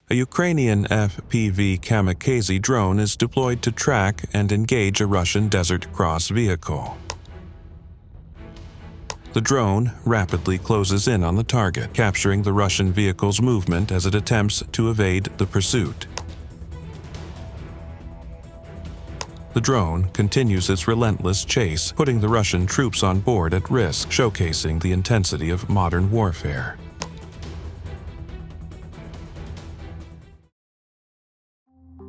A Ukrainian FPV kamikaze drone is deployed to track and engage a Russian Desert Cross vehicle. The drone rapidly closes in on the target, capturing the Russian vehicle's movement as it attempts to evade the pursuit. The drone continues its relentless chase, putting the Russian troops on board at risk, showcasing the intensity of modern warfare.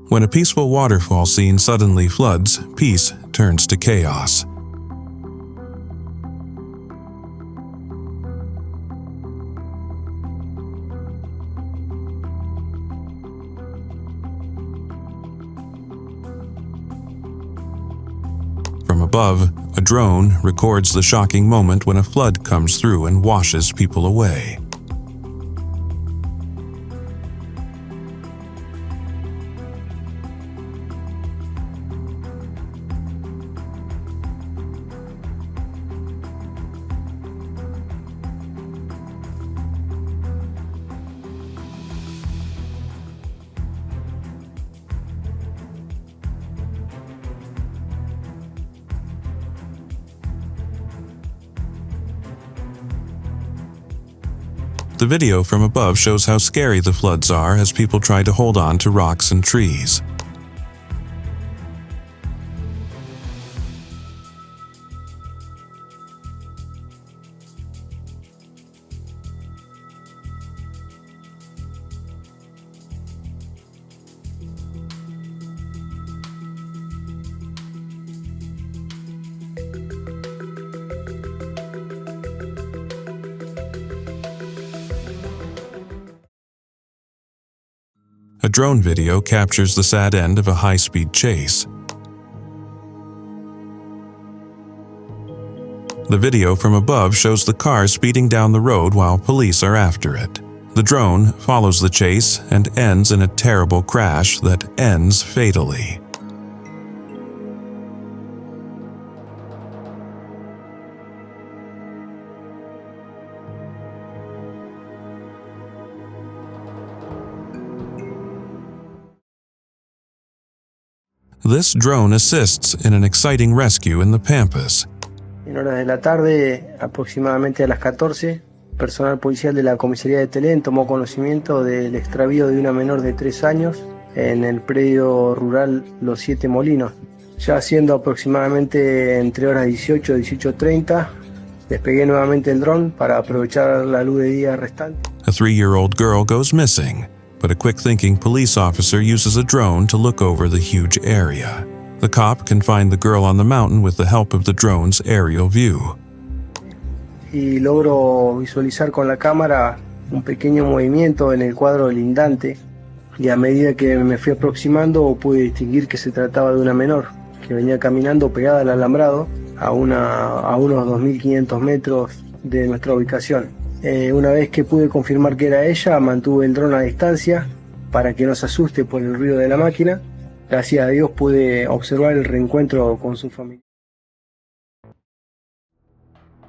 When a peaceful waterfall scene suddenly floods, peace turns to chaos. From above, a drone records the shocking moment when a flood comes through and washes people away. The video from above shows how scary the floods are as people try to hold on to rocks and trees. A drone video captures the sad end of a high-speed chase. The video from above shows the car speeding down the road while police are after it. The drone follows the chase and ends in a terrible crash that ends fatally. This drone assists in an exciting rescue in the Pampas. En horas de la tarde, aproximadamente a las 14, personal policial de la comisaría de Telén tomó conocimiento del extravío de una menor de 3 años en el predio rural Los Siete Molinos. Ya siendo aproximadamente entre horas 18 y 18:30, despegué nuevamente el dron para aprovechar la luz de día restante. A 3-year-old girl goes missing, but a quick-thinking police officer uses a drone to look over the huge area. The cop can find the girl on the mountain with the help of the drone's aerial view. Y logro visualizar con la cámara un pequeño movimiento en el cuadro lindante, y a medida que me fui aproximando pude distinguir que se trataba de una menor que venía caminando pegada al alambrado a unos 2.500 metros de nuestra ubicación. Una vez que pude confirmar que era ella, mantuve el dron a distancia para que no se asuste por el ruido de la máquina. Gracias a Dios pude observar el reencuentro con su familia.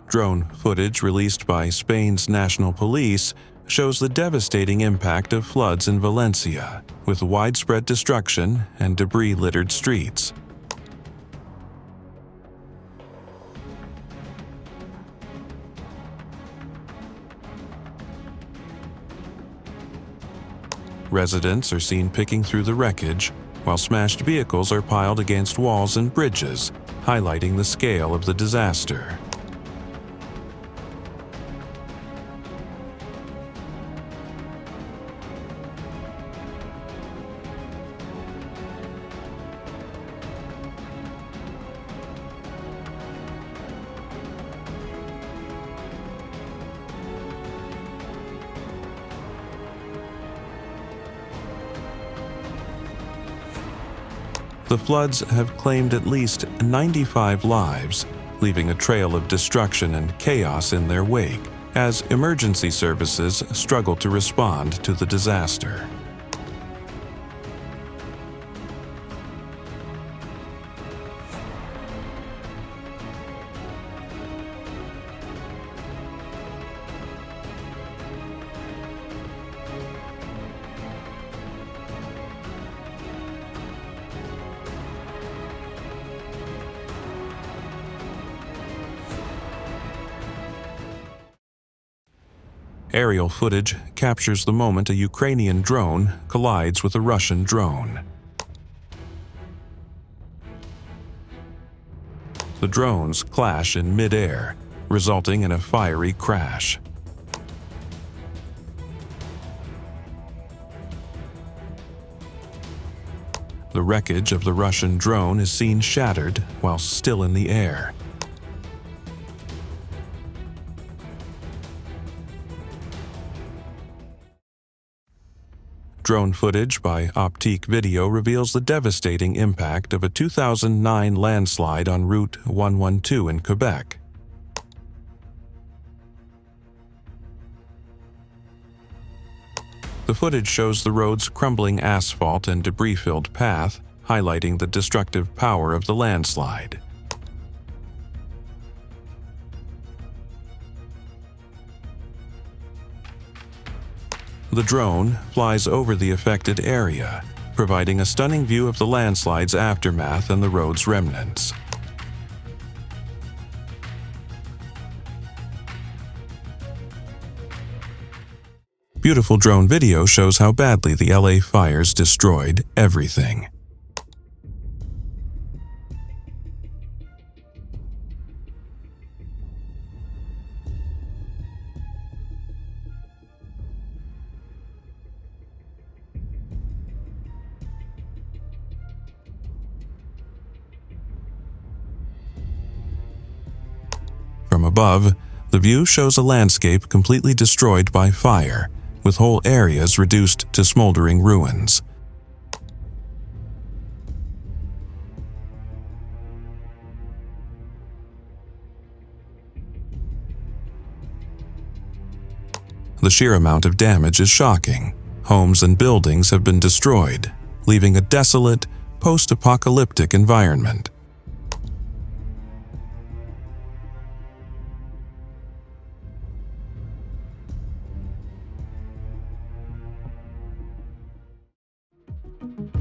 Drone footage released by Spain's national police shows the devastating impact of floods in Valencia, with widespread destruction and debris-littered streets. Residents are seen picking through the wreckage, while smashed vehicles are piled against walls and bridges, highlighting the scale of the disaster. The floods have claimed at least 95 lives, leaving a trail of destruction and chaos in their wake, as emergency services struggle to respond to the disaster. Aerial footage captures the moment a Ukrainian drone collides with a Russian drone. The drones clash in mid-air, resulting in a fiery crash. The wreckage of the Russian drone is seen shattered while still in the air. Drone footage by Optique Video reveals the devastating impact of a 2009 landslide on Route 112 in Quebec. The footage shows the road's crumbling asphalt and debris-filled path, highlighting the destructive power of the landslide. The drone flies over the affected area, providing a stunning view of the landslide's aftermath and the road's remnants. Beautiful drone video shows how badly the LA fires destroyed everything. From above, the view shows a landscape completely destroyed by fire, with whole areas reduced to smoldering ruins. The sheer amount of damage is shocking. Homes and buildings have been destroyed, leaving a desolate, post-apocalyptic environment.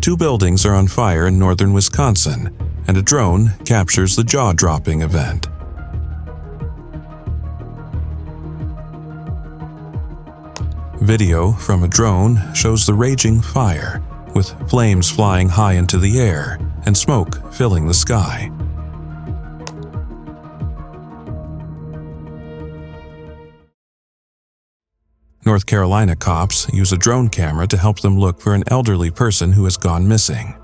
Two buildings are on fire in northern Wisconsin, and a drone captures the jaw-dropping event. Video from a drone shows the raging fire, with flames flying high into the air and smoke filling the sky. North Carolina cops use a drone camera to help them look for an elderly person who has gone missing.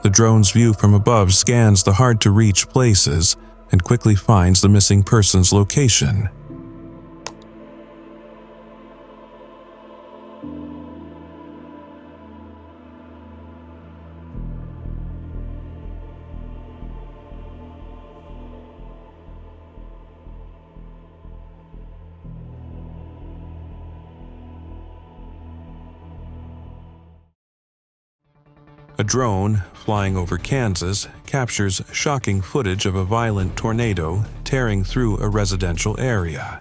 The drone's view from above scans the hard-to-reach places and quickly finds the missing person's location. A drone flying over Kansas captures shocking footage of a violent tornado tearing through a residential area.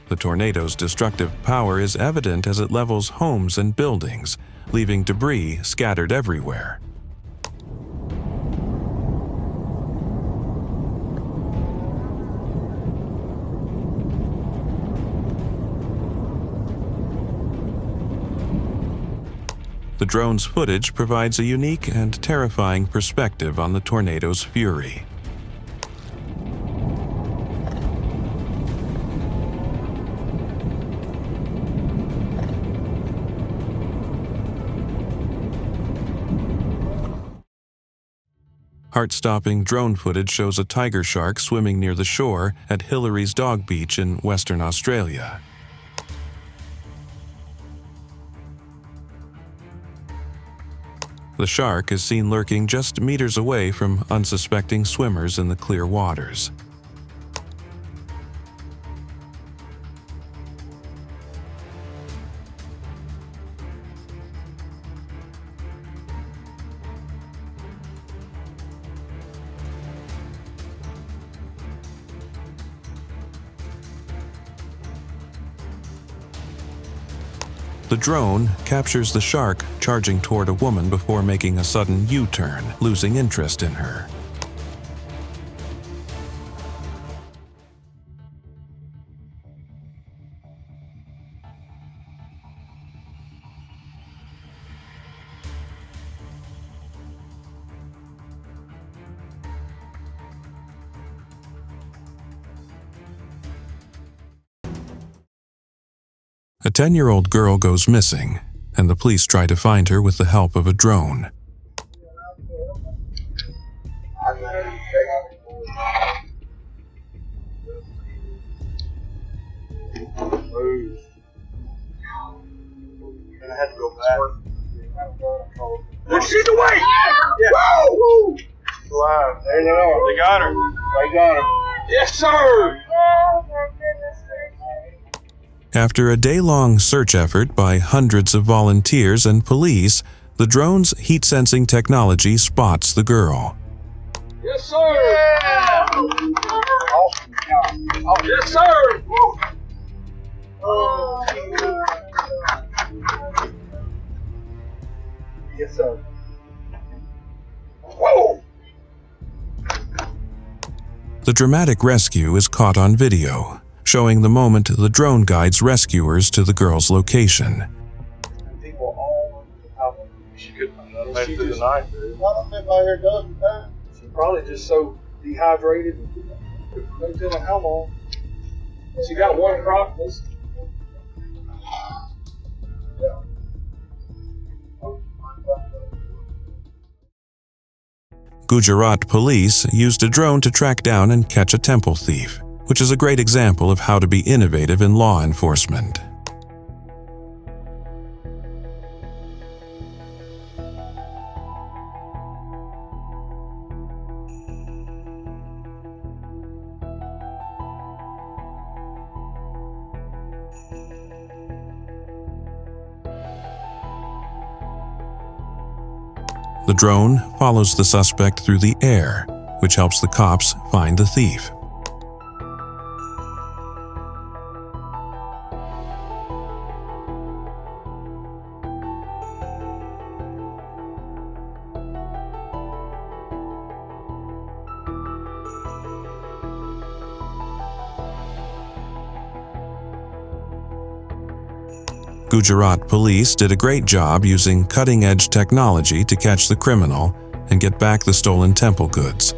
The tornado's destructive power is evident as it levels homes and buildings, leaving debris scattered everywhere. The drone's footage provides a unique and terrifying perspective on the tornado's fury. Heart-stopping drone footage shows a tiger shark swimming near the shore at Hillary's Dog Beach in Western Australia. The shark is seen lurking just meters away from unsuspecting swimmers in the clear waters. The drone captures the shark charging toward a woman before making a sudden U-turn, losing interest in her. A 10-year-old girl goes missing, and the police try to find her with the help of a drone. She's away! Yeah. Woo! Alive. There they are. They got her. They got her. Yes, sir! After a day-long search effort by hundreds of volunteers and police, the drone's heat-sensing technology spots the girl. Yes, sir! Yeah. Oh, yes, sir! Woo. Oh. Yes, sir. Whoa! The dramatic rescue is caught on video, showing the moment the drone guides rescuers to the girl's location. People all over the house. She couldn't make it through the night. She's probably just so dehydrated. No telling how long. She got one crop. Gujarat police used a drone to track down and catch a temple thief, which is a great example of how to be innovative in law enforcement. The drone follows the suspect through the air, which helps the cops find the thief. Gujarat police did a great job using cutting-edge technology to catch the criminal and get back the stolen temple goods.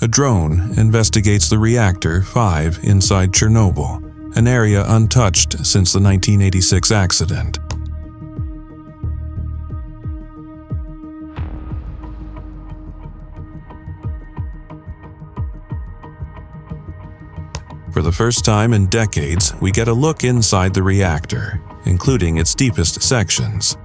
A drone investigates the reactor 5 inside Chernobyl, an area untouched since the 1986 accident. For the first time in decades, we get a look inside the reactor, including its deepest sections.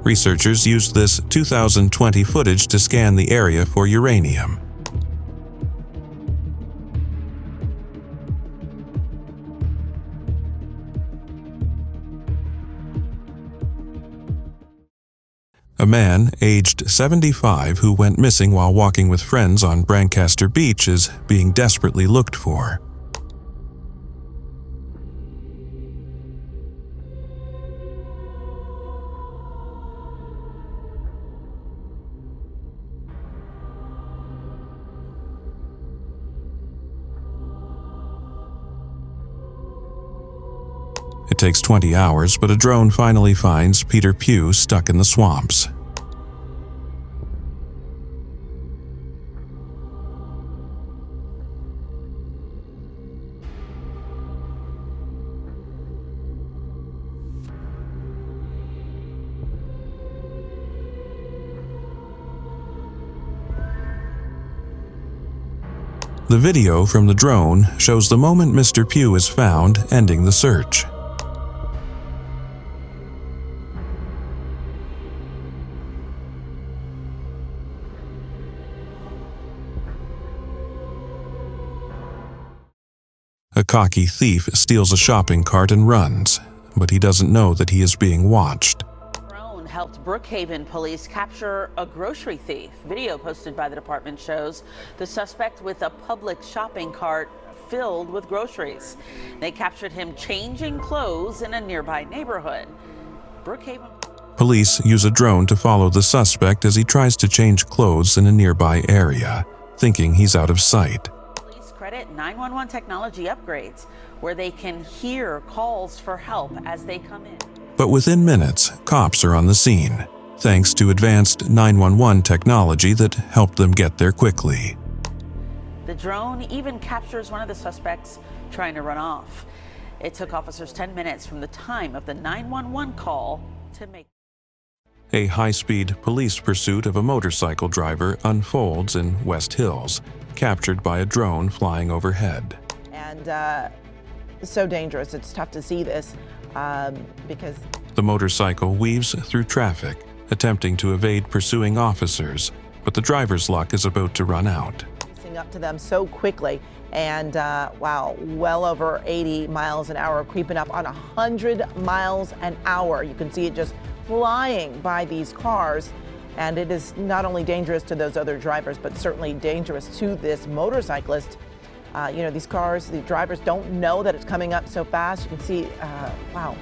Researchers used this 2020 footage to scan the area for uranium. A man, aged 75, who went missing while walking with friends on Brancaster Beach is being desperately looked for. It takes 20 hours, but a drone finally finds Peter Pugh stuck in the swamps. The video from the drone shows the moment Mr. Pugh is found, ending the search. A cocky thief steals a shopping cart and runs, but he doesn't know that he is being watched. Drone helped Brookhaven police capture a grocery thief. Video posted by the department shows the suspect with a public shopping cart filled with groceries. They captured him changing clothes in a nearby neighborhood. Brookhaven Police use a drone to follow the suspect as he tries to change clothes in a nearby area, thinking he's out of sight. police credit 911 technology upgrades, where they can hear calls for help as they come in. But within minutes, cops are on the scene, thanks to advanced 911 technology that helped them get there quickly. The drone even captures one of the suspects trying to run off. It took officers 10 minutes from the time of the 911 call to make. A high-speed police pursuit of a motorcycle driver unfolds in West Hills, captured by a drone flying overhead. And so dangerous. It's tough to see this because The motorcycle weaves through traffic, attempting to evade pursuing officers, but the driver's luck is about to run out. racing up to them so quickly. And wow, well over 80 miles an hour, creeping up on 100 miles an hour. You can see it just flying by these cars. And it is not only dangerous to those other drivers, but certainly dangerous to this motorcyclist. You know, these cars, the drivers don't know that it's coming up so fast. You can see, wow,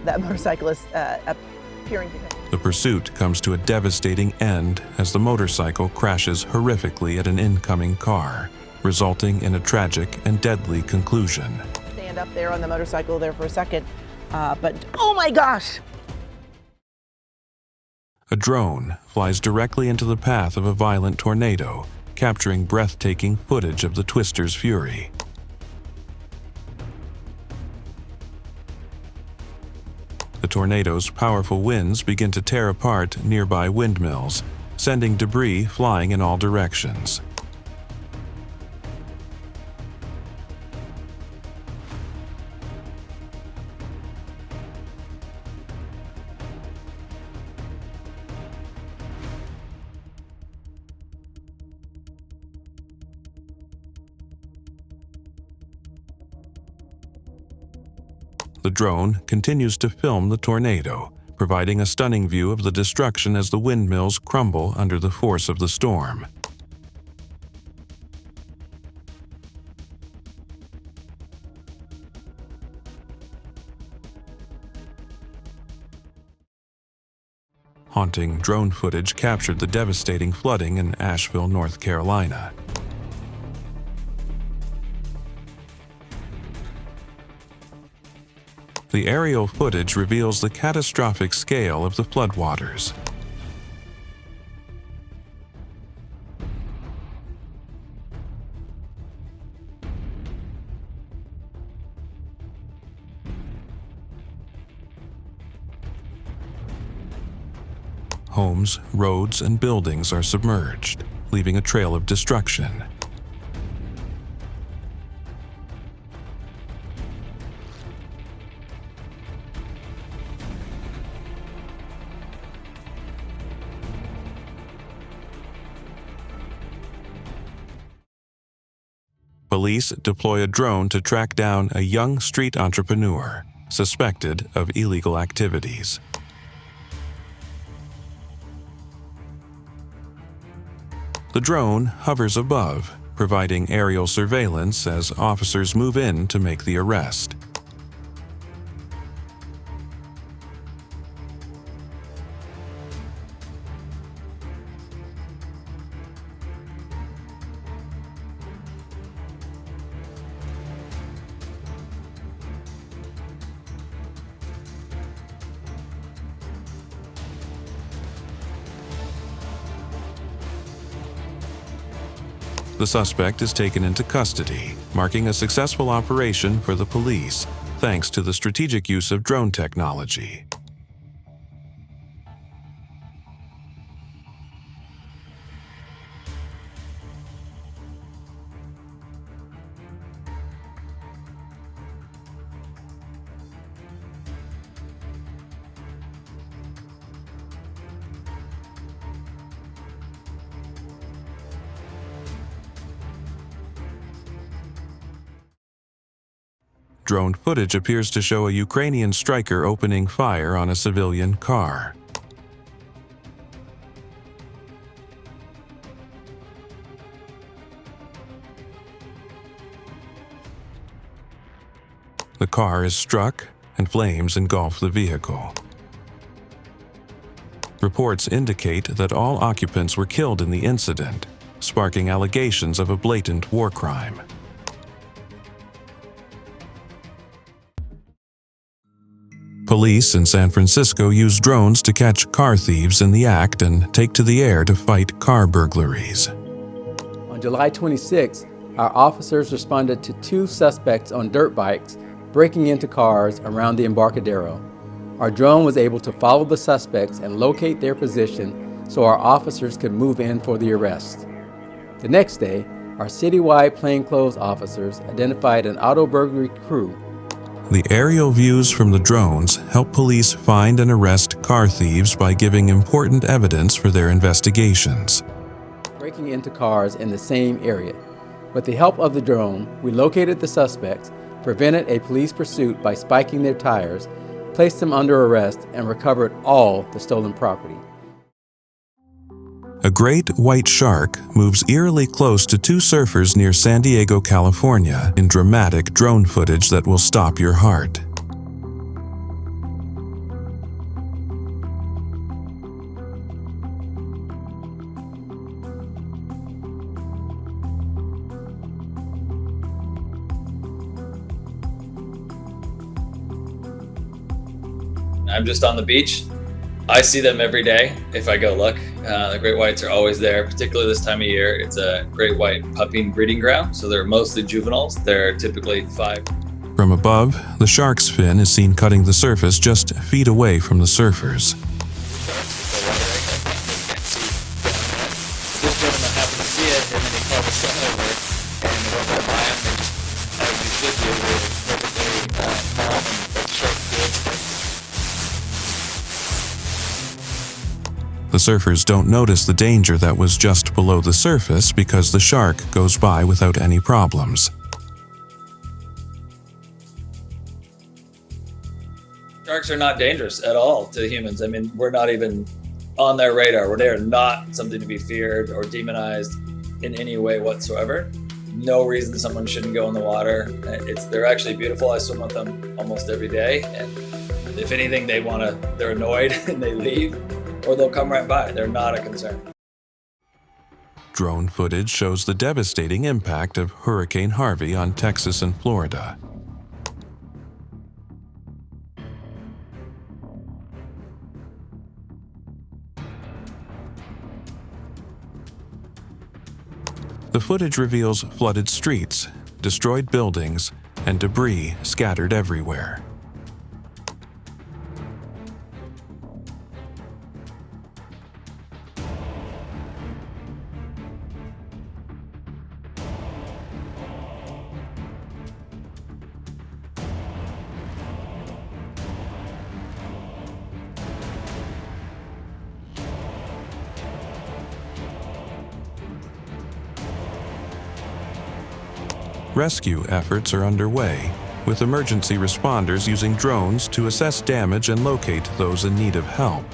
that motorcyclist appearing to. The pursuit comes to a devastating end as the motorcycle crashes horrifically at an incoming car, resulting in a tragic and deadly conclusion. Stand up there on the motorcycle there for a second, but oh my gosh! A drone flies directly into the path of a violent tornado, capturing breathtaking footage of the twister's fury. The tornado's powerful winds begin to tear apart nearby windmills, sending debris flying in all directions. The drone continues to film the tornado, providing a stunning view of the destruction as the windmills crumble under the force of the storm. Haunting drone footage captured the devastating flooding in Asheville, North Carolina. The aerial footage reveals the catastrophic scale of the floodwaters. Homes, roads, and buildings are submerged, leaving a trail of destruction. Police deploy a drone to track down a young street entrepreneur suspected of illegal activities. The drone hovers above, providing aerial surveillance as officers move in to make the arrest. The suspect is taken into custody, marking a successful operation for the police, thanks to the strategic use of drone technology. Drone footage appears to show a Ukrainian striker opening fire on a civilian car. The car is struck, and flames engulf the vehicle. Reports indicate that all occupants were killed in the incident, sparking allegations of a blatant war crime. Police in San Francisco use drones to catch car thieves in the act and take to the air to fight car burglaries. On July 26, our officers responded to 2 suspects on dirt bikes breaking into cars around the Embarcadero. Our drone was able to follow the suspects and locate their position so our officers could move in for the arrest. The next day, our citywide plainclothes officers identified an auto burglary crew. The aerial views from the drones help police find and arrest car thieves by giving important evidence for their investigations. Breaking into cars in the same area. With the help of the drone, we located the suspects, prevented a police pursuit by spiking their tires, placed them under arrest, and recovered all the stolen property. A great white shark moves eerily close to 2 surfers near San Diego, California, in dramatic drone footage that will stop your heart. I'm just on the beach. I see them every day if I go look. The great whites are always there, particularly this time of year. It's a great white pupping breeding ground, so they're mostly juveniles. They're typically 5. From above, the shark's fin is seen cutting the surface just feet away from the surfers. This gentleman happened to see it, and then he called his son over, and they went right by him. And as you should do, they were perfectly calm and let the shark do it. The surfers don't notice the danger that was just below the surface because the shark goes by without any problems. Sharks are not dangerous at all to humans. I mean, we're not even on their radar. They're not something to be feared or demonized in any way whatsoever. No reason someone shouldn't go in the water. They're actually beautiful. I swim with them almost every day. And if anything, they're annoyed and they leave, or they'll come right by. They're not a concern. Drone footage shows the devastating impact of Hurricane Harvey on Texas and Florida. The footage reveals flooded streets, destroyed buildings, and debris scattered everywhere. Rescue efforts are underway, with emergency responders using drones to assess damage and locate those in need of help.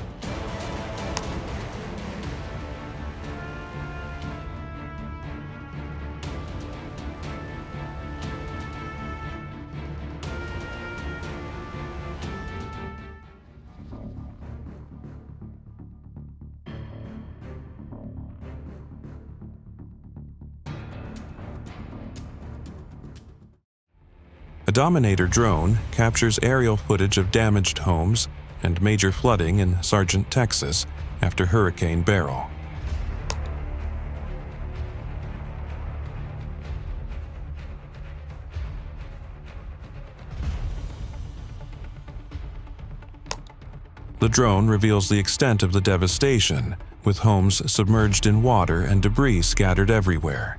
A Dominator drone captures aerial footage of damaged homes and major flooding in Sargent, Texas, after Hurricane Beryl. The drone reveals the extent of the devastation, with homes submerged in water and debris scattered everywhere.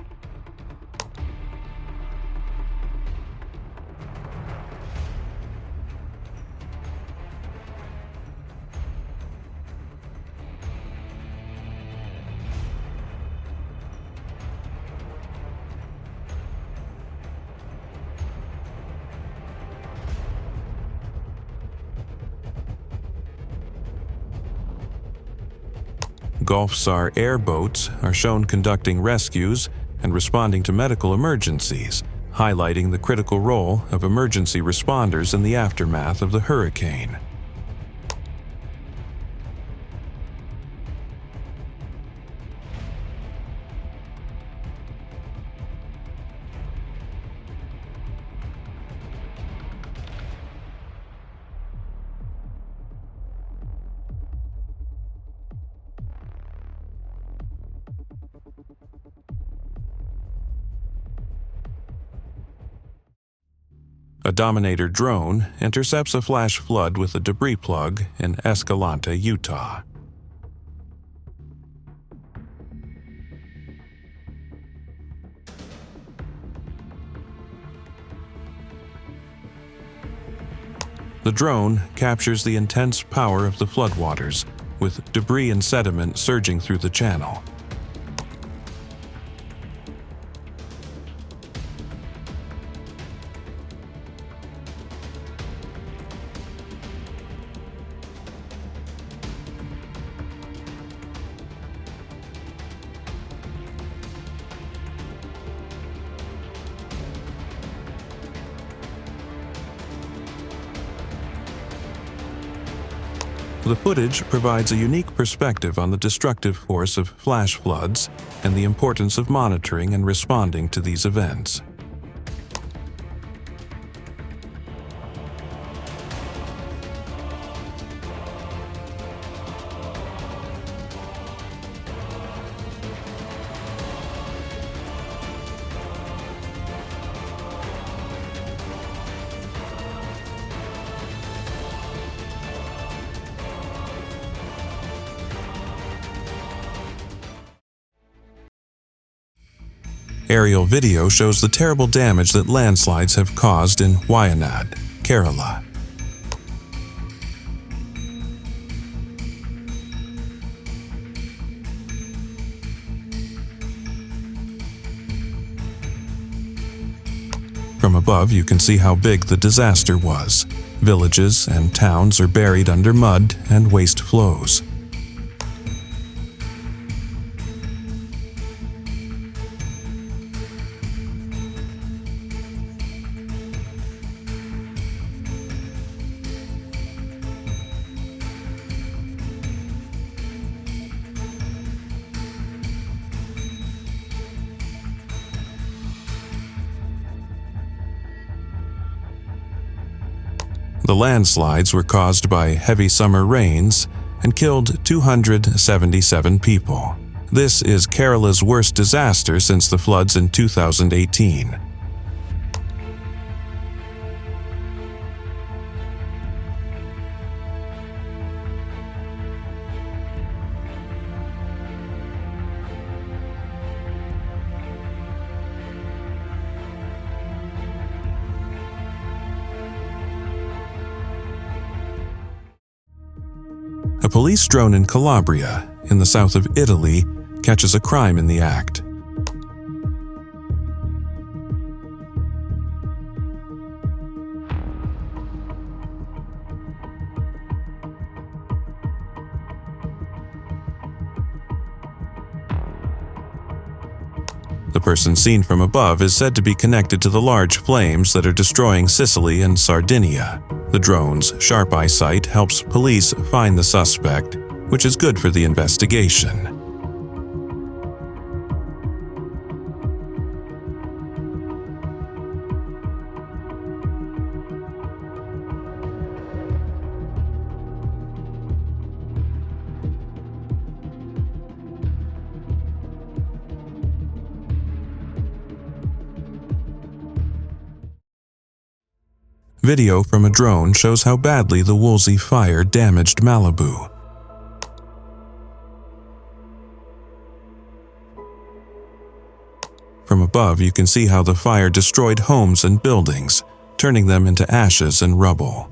Gulfstar airboats are shown conducting rescues and responding to medical emergencies, highlighting the critical role of emergency responders in the aftermath of the hurricane. A Dominator drone intercepts a flash flood with a debris plug in Escalante, Utah. The drone captures the intense power of the floodwaters, with debris and sediment surging through the channel. The footage provides a unique perspective on the destructive force of flash floods and the importance of monitoring and responding to these events. Aerial video shows the terrible damage that landslides have caused in Wayanad, Kerala. From above, you can see how big the disaster was. Villages and towns are buried under mud and waste flows. The landslides were caused by heavy summer rains and killed 277 people. This is Kerala's worst disaster since the floods in 2018. A police drone in Calabria, in the south of Italy, catches a crime in the act. The person seen from above is said to be connected to the large flames that are destroying Sicily and Sardinia. The drone's sharp eyesight helps police find the suspect, which is good for the investigation. Video from a drone shows how badly the Woolsey fire damaged Malibu. From above, you can see how the fire destroyed homes and buildings, turning them into ashes and rubble.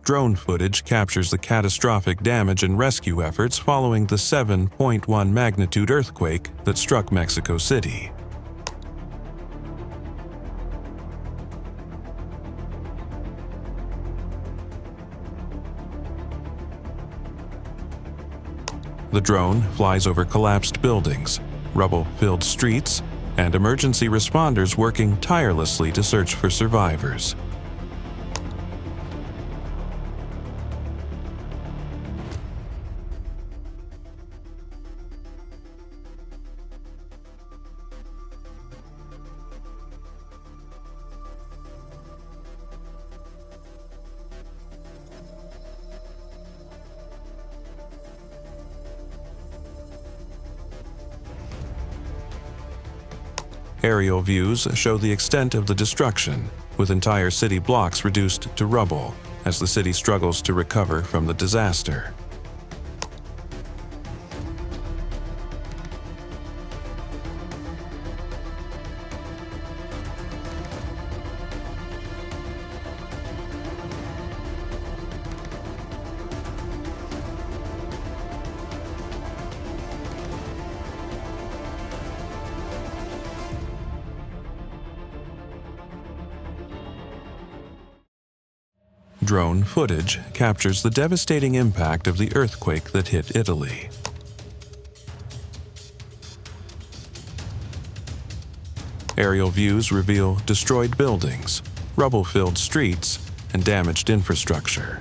Drone footage captures the catastrophic damage and rescue efforts following the 7.1 magnitude earthquake that struck Mexico City. The drone flies over collapsed buildings, rubble-filled streets, and emergency responders working tirelessly to search for survivors. Aerial views show the extent of the destruction, with entire city blocks reduced to rubble as the city struggles to recover from the disaster. Drone footage captures the devastating impact of the earthquake that hit Italy. Aerial views reveal destroyed buildings, rubble-filled streets, and damaged infrastructure.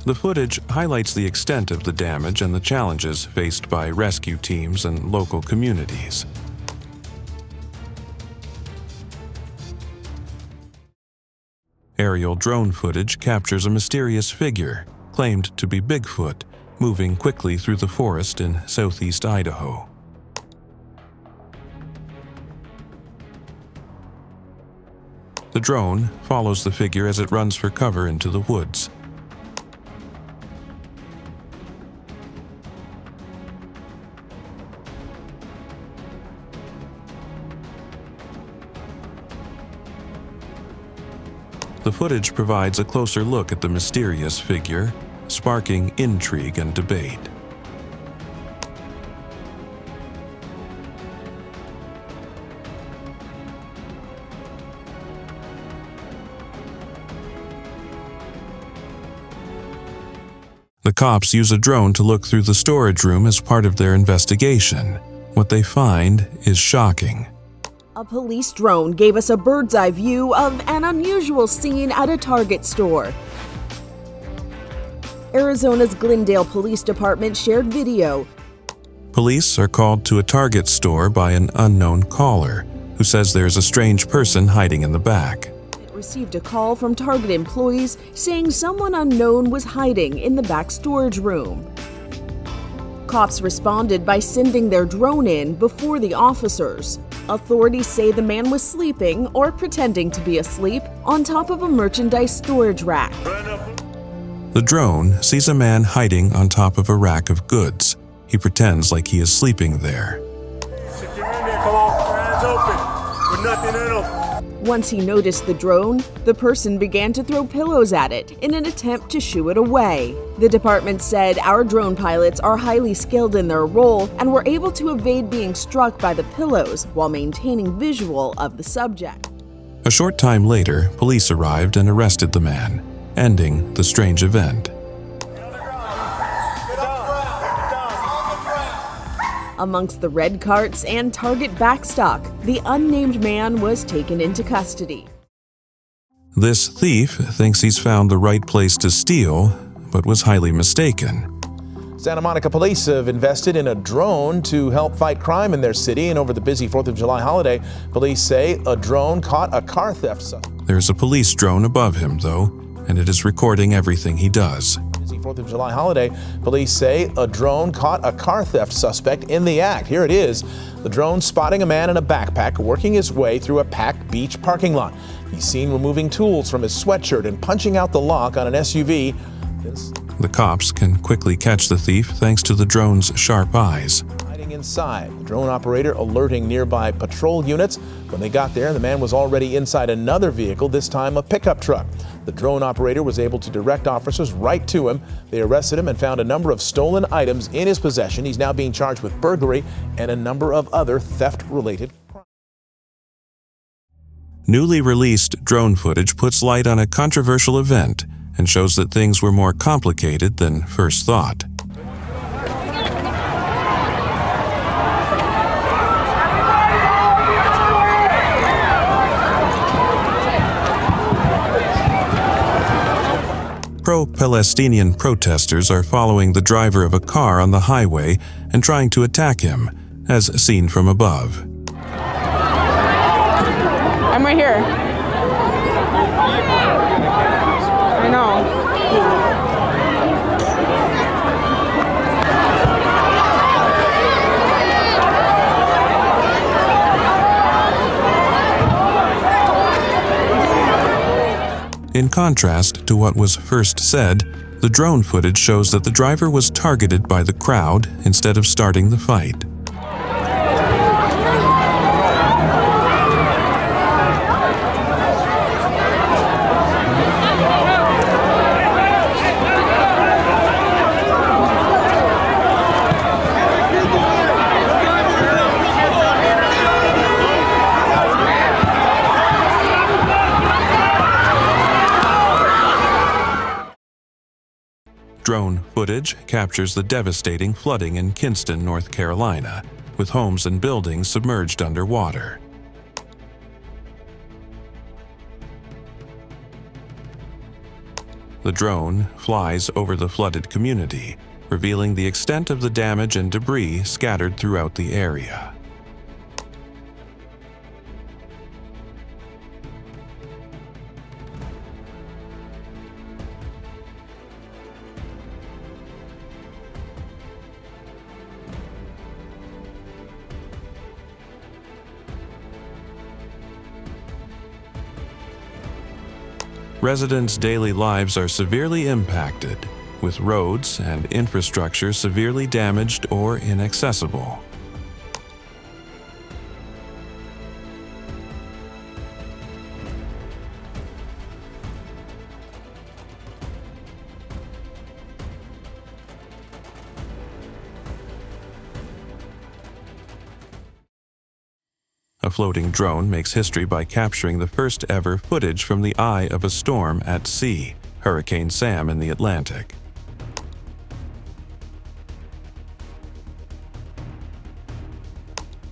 The footage highlights the extent of the damage and the challenges faced by rescue teams and local communities. Aerial drone footage captures a mysterious figure, claimed to be Bigfoot, moving quickly through the forest in southeast Idaho. The drone follows the figure as it runs for cover into the woods. The footage provides a closer look at the mysterious figure, sparking intrigue and debate. The cops use a drone to look through the storage room as part of their investigation. What they find is shocking. A police drone gave us a bird's-eye view of an unusual scene at a Target store. Arizona's Glendale Police Department shared video. Police are called to a Target store by an unknown caller who says there's a strange person hiding in the back. It received a call from Target employees saying someone unknown was hiding in the back storage room. Cops responded by sending their drone in before the officers. Authorities say the man was sleeping or pretending to be asleep on top of a merchandise storage rack. The drone sees a man hiding on top of a rack of goods. He pretends like he is sleeping there. Sit your in there, come on, hands open, with nothing in them. Once he noticed the drone, the person began to throw pillows at it in an attempt to shoo it away. The department said our drone pilots are highly skilled in their role and were able to evade being struck by the pillows while maintaining visual of the subject. A short time later, police arrived and arrested the man, ending the strange event. Amongst the red carts and Target backstock, the unnamed man was taken into custody. This thief thinks he's found the right place to steal, but was highly mistaken. Santa Monica police have invested in a drone to help fight crime in their city, and over the busy 4th of July holiday, police say a drone caught a car theft. There's a police drone above him, though, and it is recording everything he does. Busy 4th of July holiday, police say a drone caught a car theft suspect in the act. Here it is, the drone spotting a man in a backpack working his way through a packed beach parking lot. He's seen removing tools from his sweatshirt and punching out the lock on an SUV. Athens. The cops can quickly catch the thief thanks to the drone's sharp eyes. Hiding inside, the drone operator alerting nearby patrol units. When they got there, the man was already inside another vehicle, this time a pickup truck. The drone operator was able to direct officers right to him. They arrested him and found a number of stolen items in his possession. He's now being charged with burglary and a number of other theft-related crimes. Newly released drone footage puts light on a controversial event and shows that things were more complicated than first thought. Pro-Palestinian protesters are following the driver of a car on the highway and trying to attack him, as seen from above. I'm right here. I know. In contrast to what was first said, the drone footage shows that the driver was targeted by the crowd instead of starting the fight. Drone footage captures the devastating flooding in Kinston, North Carolina, with homes and buildings submerged underwater. The drone flies over the flooded community, revealing the extent of the damage and debris scattered throughout the area. Residents' daily lives are severely impacted, with roads and infrastructure severely damaged or inaccessible. A floating drone makes history by capturing the first ever footage from the eye of a storm at sea, Hurricane Sam in the Atlantic.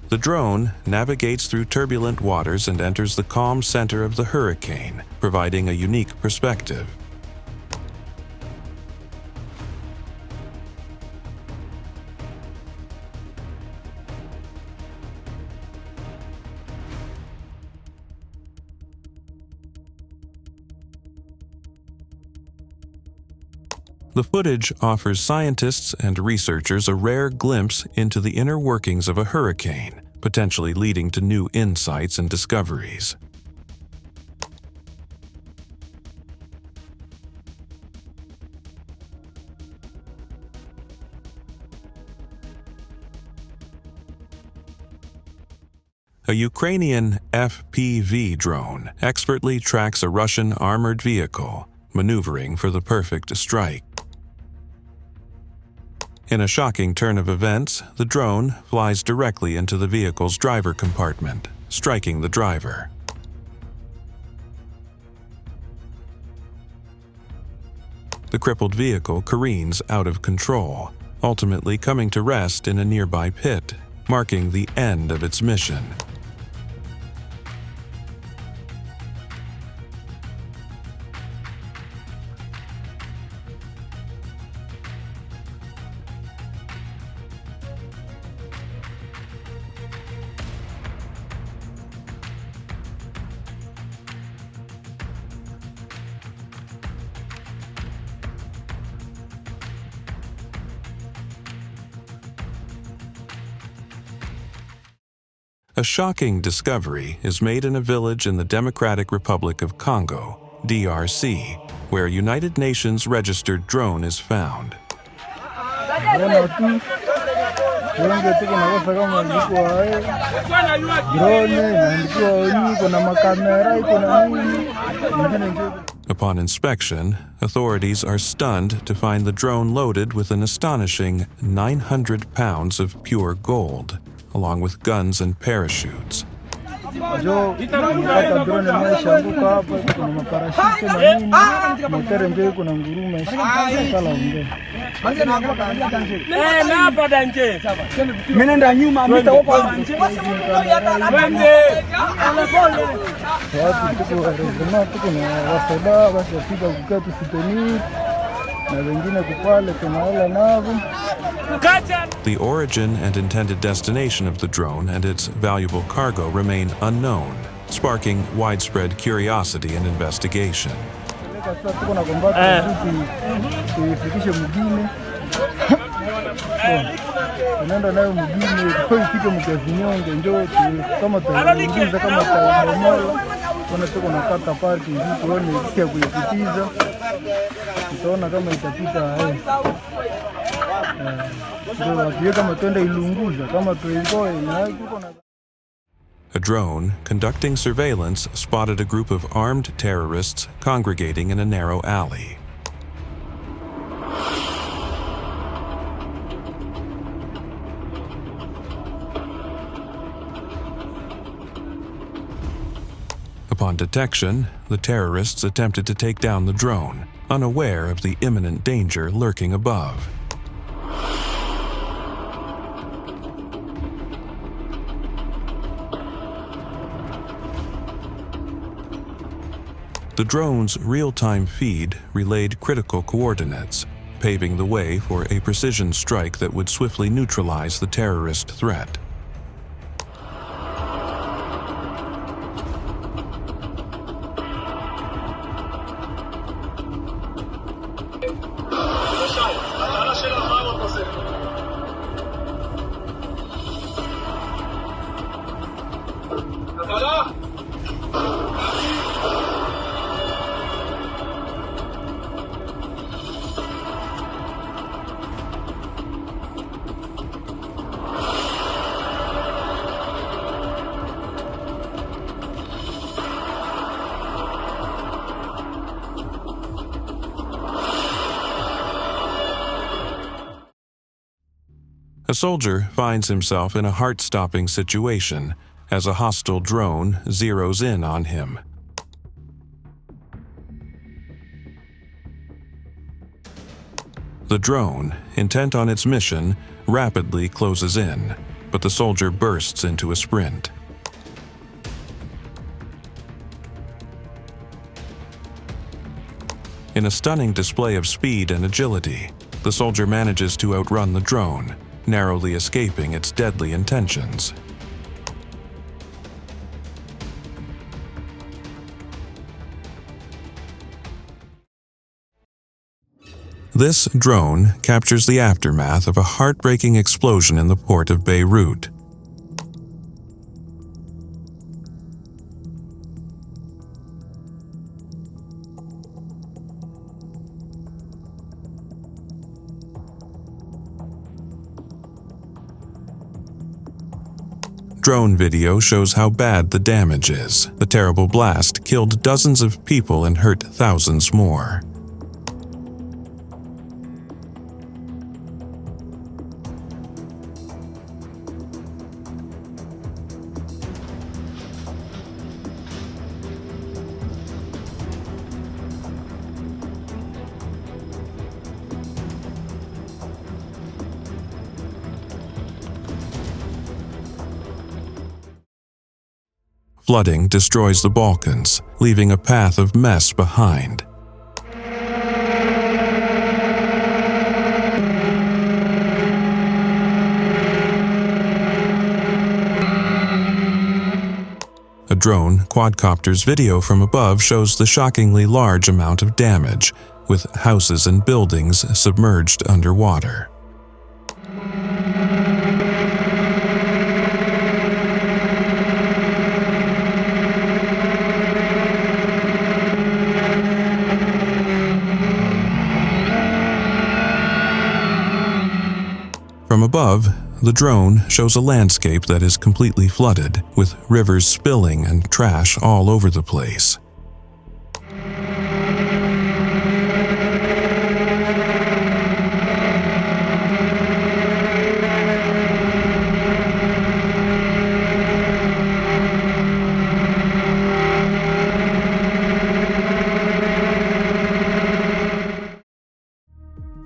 The drone navigates through turbulent waters and enters the calm center of the hurricane, providing a unique perspective. The footage offers scientists and researchers a rare glimpse into the inner workings of a hurricane, potentially leading to new insights and discoveries. A Ukrainian FPV drone expertly tracks a Russian armored vehicle, maneuvering for the perfect strike. In a shocking turn of events, the drone flies directly into the vehicle's driver compartment, striking the driver. The crippled vehicle careens out of control, ultimately coming to rest in a nearby pit, marking the end of its mission. A shocking discovery is made in a village in the Democratic Republic of Congo, DRC, where a United Nations registered drone is found. Upon inspection, authorities are stunned to find the drone loaded with an astonishing 900 pounds of pure gold, along with guns and parachutes. The origin and intended destination of the drone and its valuable cargo remain unknown, sparking widespread curiosity and investigation. A drone conducting surveillance spotted a group of armed terrorists congregating in a narrow alley. Upon detection, the terrorists attempted to take down the drone, unaware of the imminent danger lurking above. The drone's real-time feed relayed critical coordinates, paving the way for a precision strike that would swiftly neutralize the terrorist threat. A soldier finds himself in a heart-stopping situation as a hostile drone zeroes in on him. The drone, intent on its mission, rapidly closes in, but the soldier bursts into a sprint. In a stunning display of speed and agility, the soldier manages to outrun the drone, narrowly escaping its deadly intentions. This drone captures the aftermath of a heartbreaking explosion in the port of Beirut. Drone video shows how bad the damage is. The terrible blast killed dozens of people and hurt thousands more. Flooding destroys the Balkans, leaving a path of mess behind. A drone quadcopter's video from above shows the shockingly large amount of damage, with houses and buildings submerged underwater. From above, the drone shows a landscape that is completely flooded, with rivers spilling and trash all over the place.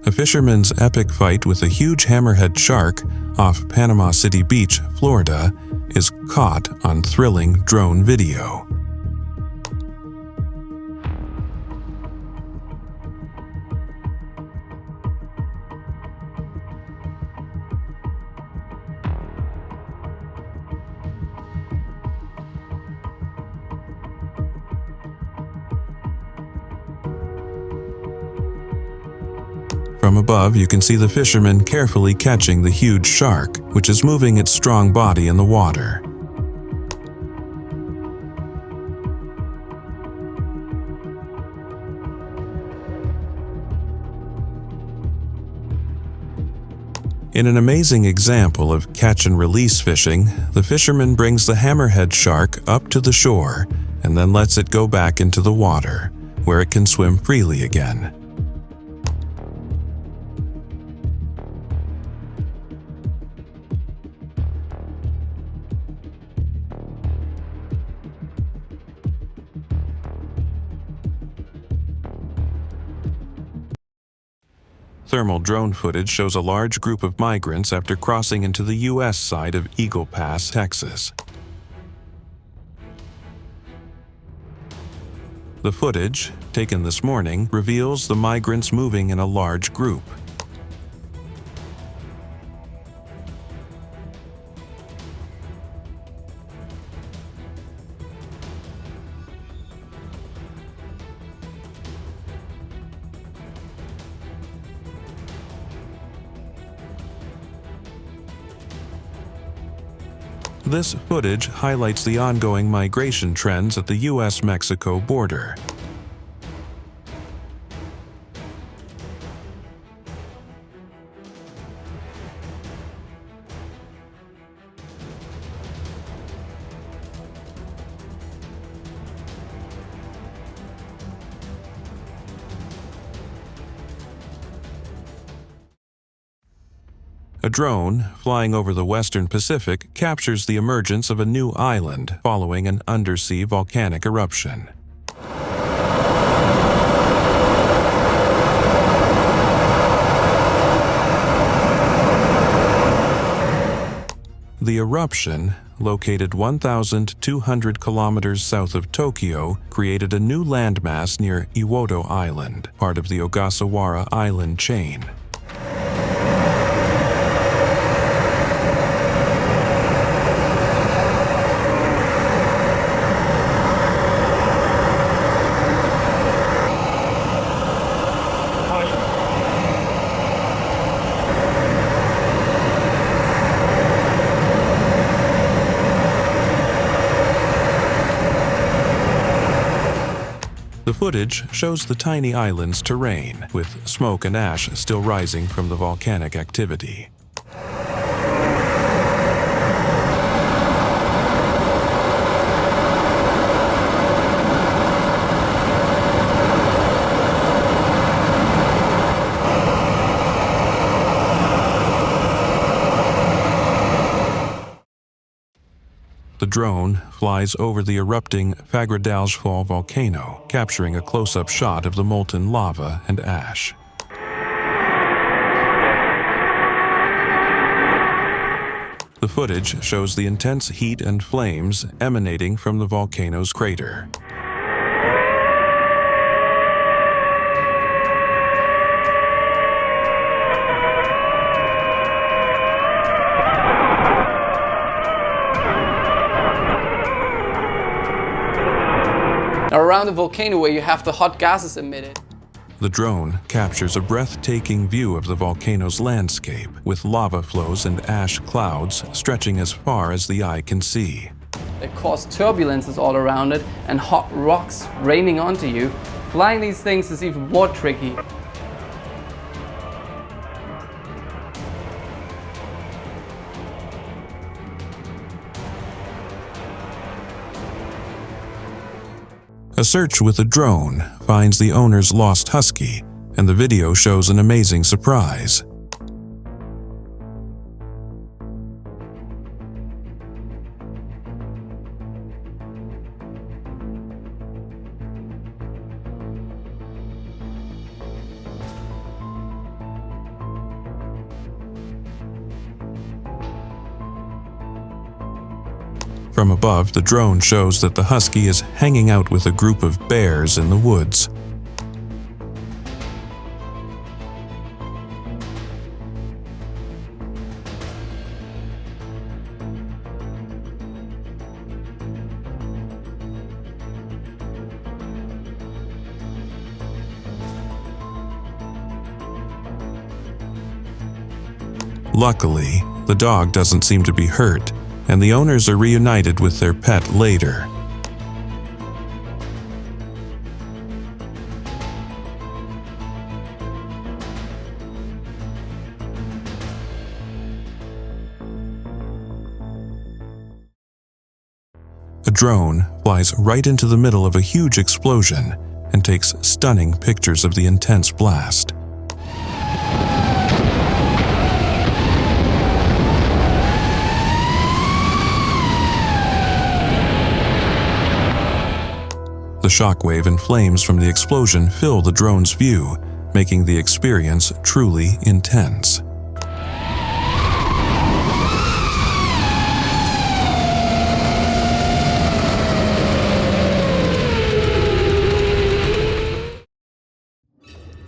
A fisherman's epic fight with a huge hammerhead shark off Panama City Beach, Florida, is caught on thrilling drone video. From above, you can see the fisherman carefully catching the huge shark, which is moving its strong body in the water. In an amazing example of catch-and-release fishing, the fisherman brings the hammerhead shark up to the shore and then lets it go back into the water, where it can swim freely again. Thermal drone footage shows a large group of migrants after crossing into the U.S. side of Eagle Pass, Texas. The footage, taken this morning, reveals the migrants moving in a large group. This footage highlights the ongoing migration trends at the U.S.-Mexico border. A drone flying over the western Pacific captures the emergence of a new island following an undersea volcanic eruption. The eruption, located 1,200 kilometers south of Tokyo, created a new landmass near Iwoto Island, part of the Ogasawara Island chain. The footage shows the tiny island's terrain, with smoke and ash still rising from the volcanic activity. The drone flies over the erupting Fagradalsfjall volcano, capturing a close-up shot of the molten lava and ash. The footage shows the intense heat and flames emanating from the volcano's crater. Now around the volcano where you have the hot gases emitted. The drone captures a breathtaking view of the volcano's landscape, with lava flows and ash clouds stretching as far as the eye can see. It caused turbulences all around it and hot rocks raining onto you. Flying these things is even more tricky. A search with a drone finds the owner's lost husky, and the video shows an amazing surprise. From above, the drone shows that the husky is hanging out with a group of bears in the woods. Luckily, the dog doesn't seem to be hurt, and the owners are reunited with their pet later. A drone flies right into the middle of a huge explosion and takes stunning pictures of the intense blast. The shockwave and flames from the explosion fill the drone's view, making the experience truly intense.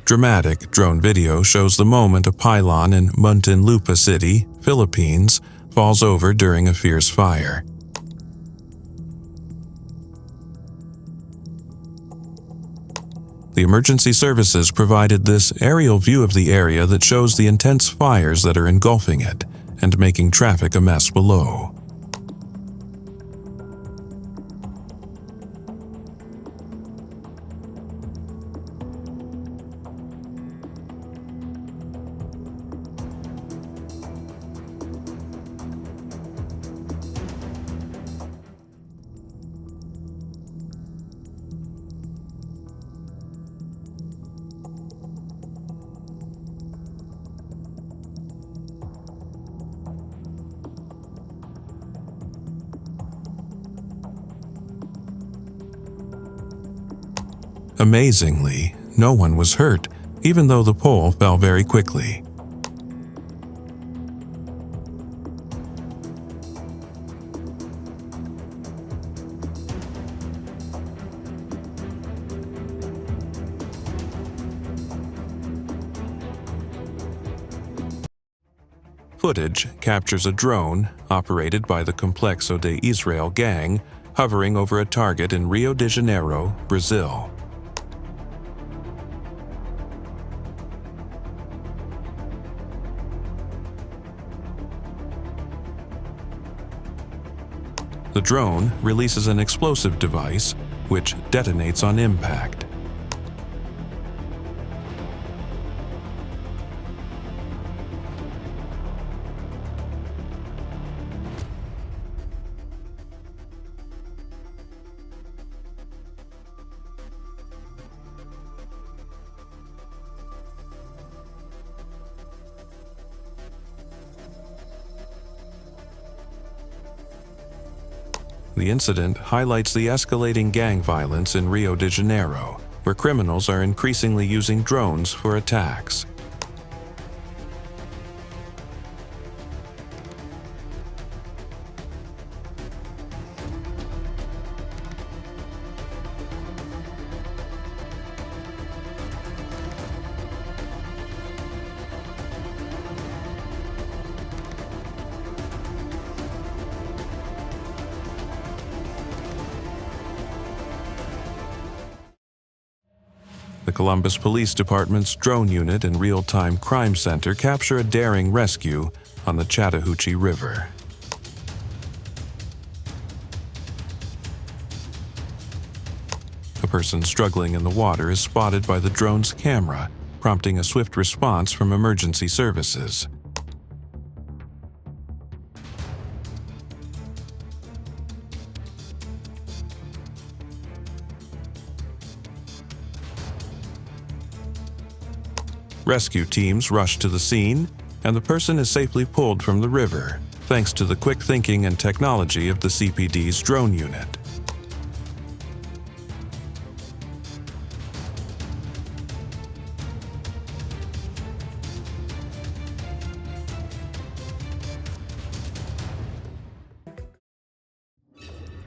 Dramatic drone video shows the moment a pylon in Muntinlupa City, Philippines, falls over during a fierce fire. The emergency services provided this aerial view of the area that shows the intense fires that are engulfing it and making traffic a mess below. Amazingly, no one was hurt, even though the pole fell very quickly. Footage captures a drone, operated by the Complexo de Israel gang, hovering over a target in Rio de Janeiro, Brazil. The drone releases an explosive device, which detonates on impact. The incident highlights the escalating gang violence in Rio de Janeiro, where criminals are increasingly using drones for attacks. The Columbus Police Department's drone unit and real-time crime center capture a daring rescue on the Chattahoochee River. A person struggling in the water is spotted by the drone's camera, prompting a swift response from emergency services. Rescue teams rush to the scene, and the person is safely pulled from the river, thanks to the quick thinking and technology of the CPD's drone unit.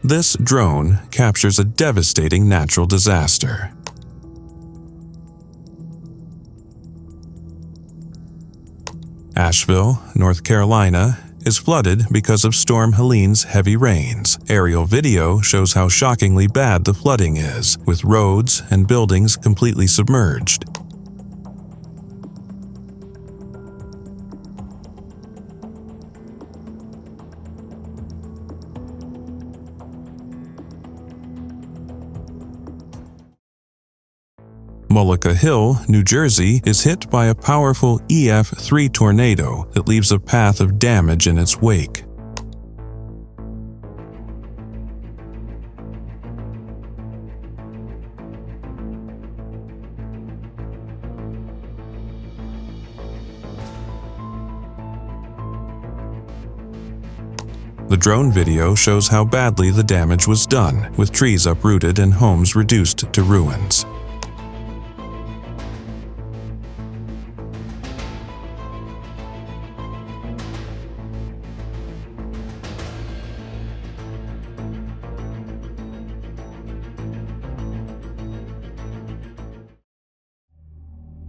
This drone captures a devastating natural disaster. Asheville, North Carolina, is flooded because of Storm Helene's heavy rains. Aerial video shows how shockingly bad the flooding is, with roads and buildings completely submerged. Mullica Hill, New Jersey, is hit by a powerful EF3 tornado that leaves a path of damage in its wake. The drone video shows how badly the damage was done, with trees uprooted and homes reduced to ruins.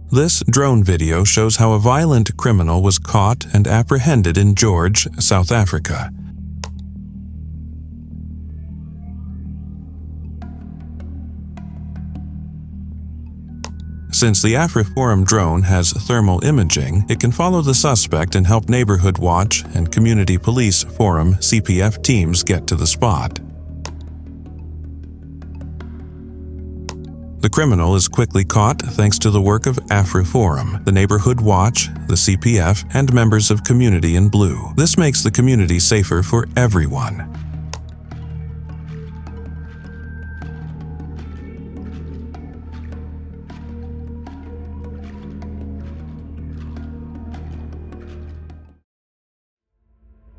This drone video shows how a violent criminal was caught and apprehended in George, South Africa. Since the AfriForum drone has thermal imaging, it can follow the suspect and help Neighborhood Watch and Community Police Forum (CPF) teams get to the spot. The criminal is quickly caught thanks to the work of AfriForum, the Neighborhood Watch, the CPF, and members of Community in Blue. This makes the community safer for everyone.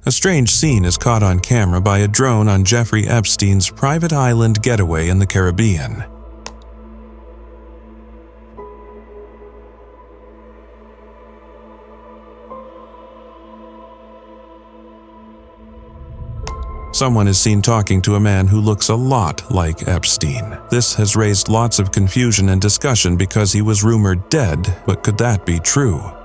A strange scene is caught on camera by a drone on Jeffrey Epstein's private island getaway in the Caribbean. Someone is seen talking to a man who looks a lot like Epstein. This has raised lots of confusion and discussion because he was rumored dead, but could that be true?